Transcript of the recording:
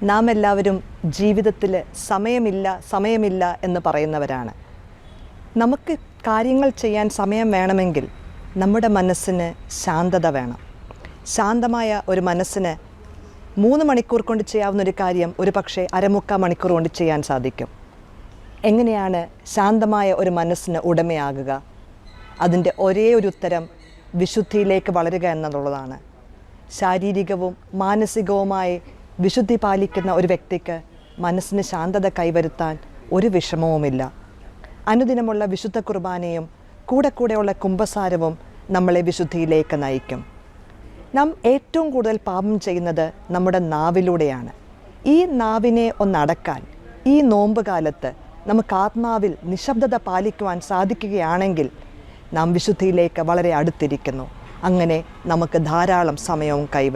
നാം എല്ലാവരും ജീവിതത്തിൽ സമയമില്ല എന്ന് പറയുന്നവരാണ്. നമുക്ക് കാര്യങ്ങൾ ചെയ്യാൻ സമയം വേണമെങ്കിൽ നമ്മുടെ മനസ്സിന് ശാന്തത വേണം. ശാന്തമായ ഒരു മനസ്സിന് 3 മണിക്കൂർ കൊണ്ട് ചെയ്യാവുന്നൊരു കാര്യം ഒരു പക്ഷേ അരമുക്കാൽ മണിക്കൂർ കൊണ്ട് ചെയ്യാൻ സാധിക്കും. എങ്ങനെയാണ് ശാന്തമായ ഒരു മനസ്സിന് ഉടമയാകുക? അതിൻ്റെ ഒരേ ഒരു ഉത്തരം വിശുദ്ധിയിലേക്ക് വളരുക എന്നുള്ളതാണ്. ശാരീരികവും മാനസികവുമായി വിശുദ്ധി പാലിക്കുന്ന ഒരു വ്യക്തിക്ക് മനസ്സിന് ശാന്തത കൈവരുത്താൻ ഒരു വിഷമവുമില്ല. അനുദിനമുള്ള വിശുദ്ധ കുർബാനയും കൂടെയുള്ള കുമ്പസാരവും നമ്മളെ വിശുദ്ധിയിലേക്ക് നയിക്കും. നാം ഏറ്റവും കൂടുതൽ പാപം ചെയ്യുന്നത് നമ്മുടെ നാവിലൂടെയാണ്. ഈ നാവിനെ ഒന്നടക്കാൻ ഈ നോമ്പ് കാലത്ത് നമുക്ക് ആത്മാവിൽ നിശബ്ദത പാലിക്കുവാൻ സാധിക്കുകയാണെങ്കിൽ നാം വിശുദ്ധിയിലേക്ക് വളരെ അടുത്തിരിക്കുന്നു. അങ്ങനെ നമുക്ക് ധാരാളം സമയവും കൈവരും.